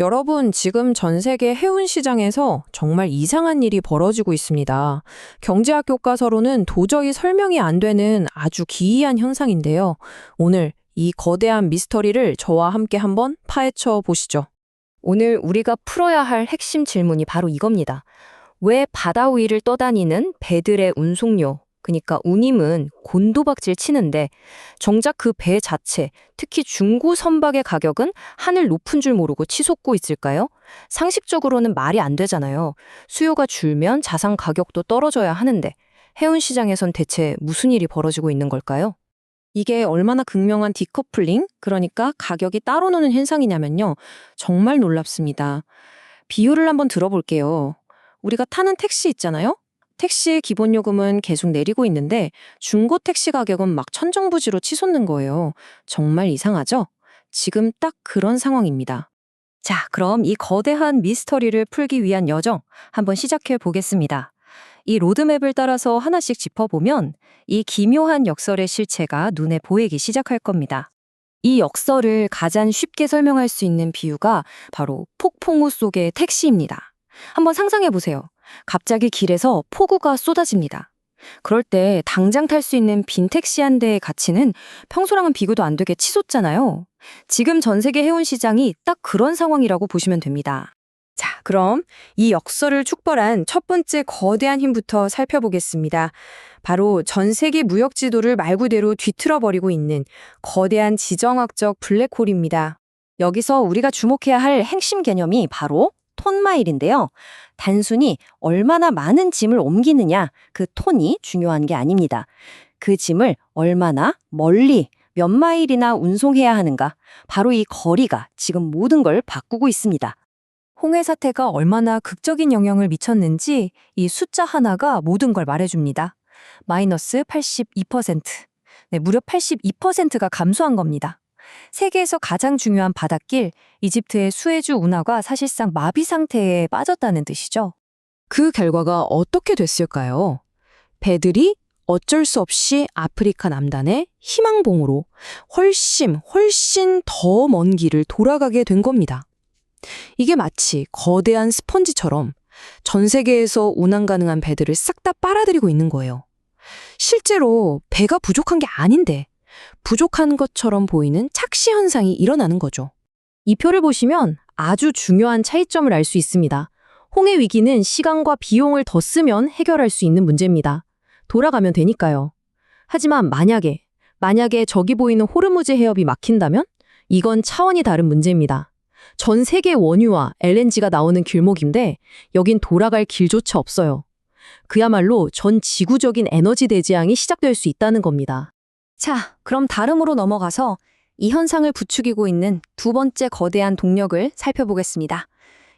여러분, 지금 전 세계 해운 시장에서 정말 이상한 일이 벌어지고 있습니다. 경제학 교과서로는 도저히 설명이 안 되는 아주 기이한 현상인데요. 오늘 이 거대한 미스터리를 저와 함께 한번 파헤쳐 보시죠. 오늘 우리가 풀어야 할 핵심 질문이 바로 이겁니다. 왜 바다 위를 떠다니는 배들의 운송료, 그러니까 운임은 곤두박질 치는데 정작 그 배 자체, 특히 중고 선박의 가격은 하늘 높은 줄 모르고 치솟고 있을까요? 상식적으로는 말이 안 되잖아요. 수요가 줄면 자산 가격도 떨어져야 하는데 해운 시장에선 대체 무슨 일이 벌어지고 있는 걸까요? 이게 얼마나 극명한 디커플링, 그러니까 가격이 따로 노는 현상이냐면요. 정말 놀랍습니다. 비유를 한번 들어볼게요. 우리가 타는 택시 있잖아요? 택시의 기본 요금은 계속 내리고 있는데 중고 택시 가격은 막 천정부지로 치솟는 거예요. 정말 이상하죠? 지금 딱 그런 상황입니다. 자, 그럼 이 거대한 미스터리를 풀기 위한 여정 한번 시작해 보겠습니다. 이 로드맵을 따라서 하나씩 짚어보면 이 기묘한 역설의 실체가 눈에 보이기 시작할 겁니다. 이 역설을 가장 쉽게 설명할 수 있는 비유가 바로 폭풍우 속의 택시입니다. 한번 상상해 보세요. 갑자기 길에서 폭우가 쏟아집니다. 그럴 때 당장 탈 수 있는 빈 택시 한 대의 가치는 평소랑은 비교도 안 되게 치솟잖아요. 지금 전 세계 해운 시장이 딱 그런 상황이라고 보시면 됩니다. 자, 그럼 이 역설을 축벌한 첫 번째 거대한 힘부터 살펴보겠습니다. 바로 전 세계 무역 지도를 말 그대로 뒤틀어버리고 있는 거대한 지정학적 블랙홀입니다. 여기서 우리가 주목해야 할 핵심 개념이 바로 톤마일인데요. 단순히 얼마나 많은 짐을 옮기느냐, 그 톤이 중요한 게 아닙니다. 그 짐을 얼마나 멀리, 몇 마일이나 운송해야 하는가, 바로 이 거리가 지금 모든 걸 바꾸고 있습니다. 홍해 사태가 얼마나 극적인 영향을 미쳤는지 이 숫자 하나가 모든 걸 말해줍니다. 마이너스 82%. 네, 무려 82%가 감소한 겁니다. 세계에서 가장 중요한 바닷길, 이집트의 수에즈 운하가 사실상 마비 상태에 빠졌다는 뜻이죠. 그 결과가 어떻게 됐을까요? 배들이 어쩔 수 없이 아프리카 남단의 희망봉으로 훨씬 더 먼 길을 돌아가게 된 겁니다. 이게 마치 거대한 스펀지처럼 전 세계에서 운항 가능한 배들을 싹 다 빨아들이고 있는 거예요. 실제로 배가 부족한 게 아닌데 부족한 것처럼 보이는 착시 현상이 일어나는 거죠. 이 표를 보시면 아주 중요한 차이점을 알 수 있습니다. 홍해 위기는 시간과 비용을 더 쓰면 해결할 수 있는 문제입니다. 돌아가면 되니까요. 하지만 만약에 저기 보이는 호르무즈 해협이 막힌다면 이건 차원이 다른 문제입니다. 전 세계 원유와 LNG가 나오는 길목인데 여긴 돌아갈 길조차 없어요. 그야말로 전 지구적인 에너지 대재앙이 시작될 수 있다는 겁니다. 자, 그럼 다름으로 넘어가서 이 현상을 부추기고 있는 두 번째 거대한 동력을 살펴보겠습니다.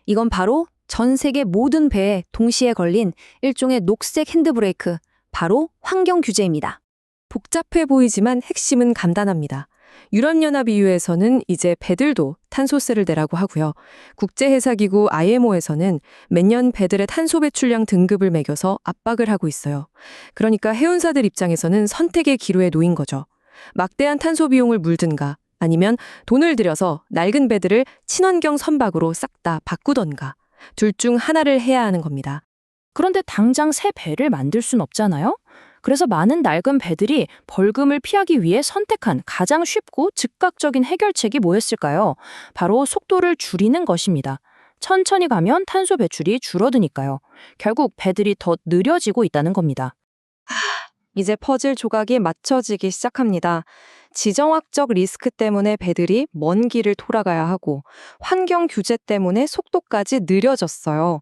이건 바로 전 세계 모든 배에 동시에 걸린 일종의 녹색 핸드브레이크, 바로 환경 규제입니다. 복잡해 보이지만 핵심은 간단합니다. 유럽연합EU에서는 이제 배들도 탄소세를 내라고 하고요. 국제해사기구 IMO에서는 매년 배들의 탄소 배출량 등급을 매겨서 압박을 하고 있어요. 그러니까 해운사들 입장에서는 선택의 기로에 놓인 거죠. 막대한 탄소 비용을 물든가 아니면 돈을 들여서 낡은 배들을 친환경 선박으로 싹 다 바꾸던가 둘 중 하나를 해야 하는 겁니다. 그런데 당장 새 배를 만들 순 없잖아요? 그래서 많은 낡은 배들이 벌금을 피하기 위해 선택한 가장 쉽고 즉각적인 해결책이 뭐였을까요? 바로 속도를 줄이는 것입니다. 천천히 가면 탄소 배출이 줄어드니까요. 결국 배들이 더 느려지고 있다는 겁니다. 이제 퍼즐 조각이 맞춰지기 시작합니다. 지정학적 리스크 때문에 배들이 먼 길을 돌아가야 하고 환경 규제 때문에 속도까지 느려졌어요.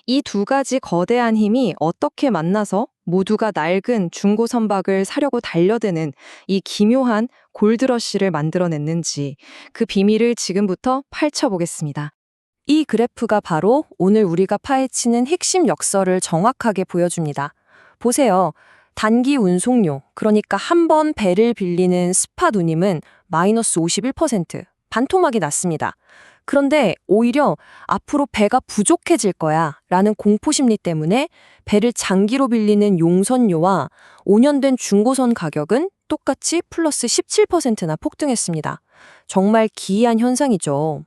이 두 가지 거대한 힘이 어떻게 만나서 모두가 낡은 중고 선박을 사려고 달려드는 이 기묘한 골드러시를 만들어냈는지 그 비밀을 지금부터 파헤쳐보겠습니다. 이 그래프가 바로 오늘 우리가 파헤치는 핵심 역설을 정확하게 보여줍니다. 보세요. 단기 운송료, 그러니까 한 번 배를 빌리는 스팟 운임은 마이너스 51%, 반토막이 났습니다. 그런데 오히려 앞으로 배가 부족해질 거야 라는 공포심리 때문에 배를 장기로 빌리는 용선료와 5년 된 중고선 가격은 똑같이 플러스 17%나 폭등했습니다. 정말 기이한 현상이죠.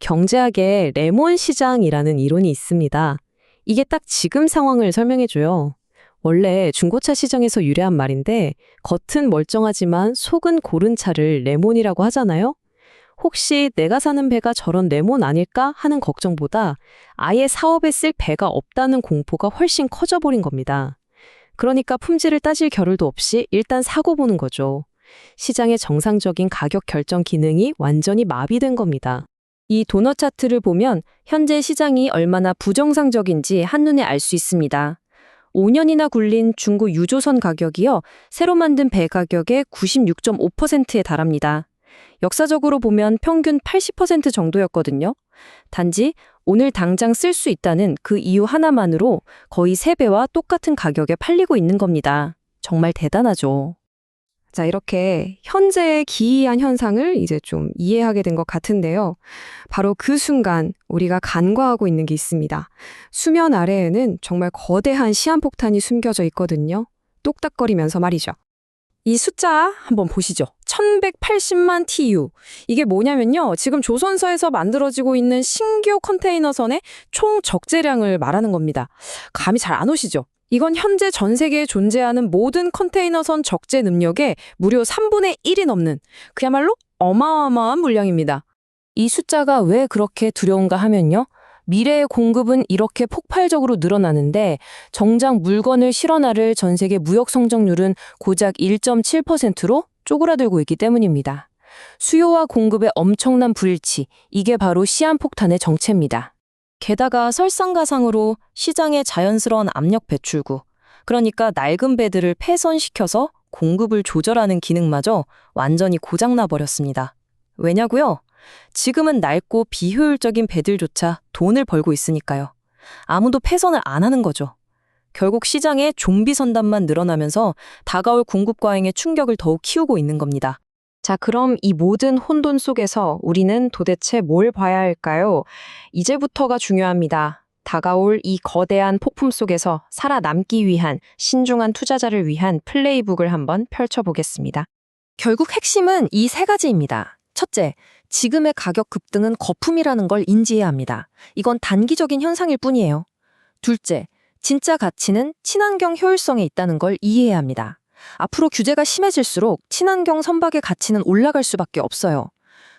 경제학에 레몬 시장이라는 이론이 있습니다. 이게 딱 지금 상황을 설명해줘요. 원래 중고차 시장에서 유래한 말인데 겉은 멀쩡하지만 속은 고른 차를 레몬이라고 하잖아요. 혹시 내가 사는 배가 저런 레몬 아닐까 하는 걱정보다 아예 사업에 쓸 배가 없다는 공포가 훨씬 커져버린 겁니다. 그러니까 품질을 따질 겨를도 없이 일단 사고 보는 거죠. 시장의 정상적인 가격 결정 기능이 완전히 마비된 겁니다. 이 도넛 차트를 보면 현재 시장이 얼마나 부정상적인지 한눈에 알 수 있습니다. 5년이나 굴린 중고 유조선 가격이요, 새로 만든 배 가격의 96.5%에 달합니다. 역사적으로 보면 평균 80% 정도였거든요. 단지 오늘 당장 쓸 수 있다는 그 이유 하나만으로 거의 3배와 똑같은 가격에 팔리고 있는 겁니다. 정말 대단하죠. 자, 이렇게 현재의 기이한 현상을 이제 좀 이해하게 된 것 같은데요. 바로 그 순간 우리가 간과하고 있는 게 있습니다. 수면 아래에는 정말 거대한 시한폭탄이 숨겨져 있거든요. 똑딱거리면서 말이죠. 이 숫자 한번 보시죠. 1180만 TU. 이게 뭐냐면요. 지금 조선서에서 만들어지고 있는 신규 컨테이너선의 총 적재량을 말하는 겁니다. 감이 잘 안 오시죠? 이건 현재 전 세계에 존재하는 모든 컨테이너선 적재 능력의 무려 3분의 1이 넘는 그야말로 어마어마한 물량입니다. 이 숫자가 왜 그렇게 두려운가 하면요. 미래의 공급은 이렇게 폭발적으로 늘어나는데 정작 물건을 실어 나를 전 세계 무역 성장률은 고작 1.7%로 쪼그라들고 있기 때문입니다. 수요와 공급의 엄청난 불일치, 이게 바로 시한폭탄의 정체입니다. 게다가 설상가상으로 시장의 자연스러운 압력 배출구, 그러니까 낡은 배들을 폐선시켜서 공급을 조절하는 기능마저 완전히 고장나 버렸습니다. 왜냐고요? 지금은 낡고 비효율적인 배들조차 돈을 벌고 있으니까요. 아무도 폐선을 안 하는 거죠. 결국 시장에 좀비 선단만 늘어나면서 다가올 공급 과잉의 충격을 더욱 키우고 있는 겁니다. 자, 그럼 이 모든 혼돈 속에서 우리는 도대체 뭘 봐야 할까요? 이제부터가 중요합니다. 다가올 이 거대한 폭풍 속에서 살아남기 위한 신중한 투자자를 위한 플레이북을 한번 펼쳐보겠습니다. 결국 핵심은 이 3가지입니다. 첫째, 지금의 가격 급등은 거품이라는 걸 인지해야 합니다. 이건 단기적인 현상일 뿐이에요. 둘째, 진짜 가치는 친환경 효율성에 있다는 걸 이해해야 합니다. 앞으로 규제가 심해질수록 친환경 선박의 가치는 올라갈 수밖에 없어요.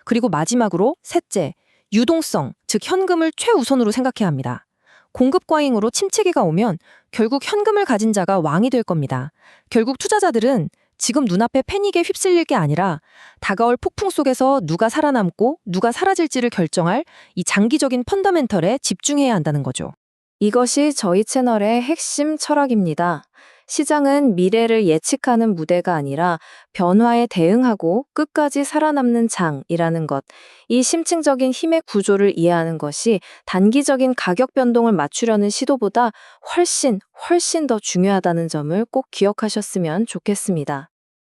그리고 마지막으로 셋째, 유동성, 즉 현금을 최우선으로 생각해야 합니다. 공급 과잉으로 침체기가 오면 결국 현금을 가진 자가 왕이 될 겁니다. 결국 투자자들은 지금 눈앞에 패닉에 휩쓸릴 게 아니라 다가올 폭풍 속에서 누가 살아남고 누가 사라질지를 결정할 이 장기적인 펀더멘털에 집중해야 한다는 거죠. 이것이 저희 채널의 핵심 철학입니다. 시장은 미래를 예측하는 무대가 아니라 변화에 대응하고 끝까지 살아남는 장이라는 것. 이 심층적인 힘의 구조를 이해하는 것이 단기적인 가격 변동을 맞추려는 시도보다 훨씬 더 중요하다는 점을 꼭 기억하셨으면 좋겠습니다.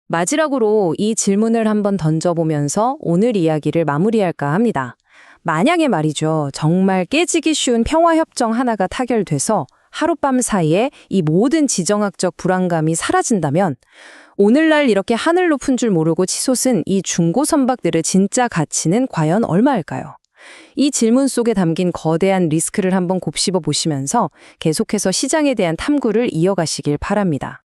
마지막으로 이 질문을 한번 던져보면서 오늘 이야기를 마무리할까 합니다. 만약에 말이죠, 정말 깨지기 쉬운 평화협정 하나가 타결돼서 하룻밤 사이에 이 모든 지정학적 불안감이 사라진다면 오늘날 이렇게 하늘 높은 줄 모르고 치솟은 이 중고 선박들의 진짜 가치는 과연 얼마일까요? 이 질문 속에 담긴 거대한 리스크를 한번 곱씹어 보시면서 계속해서 시장에 대한 탐구를 이어가시길 바랍니다.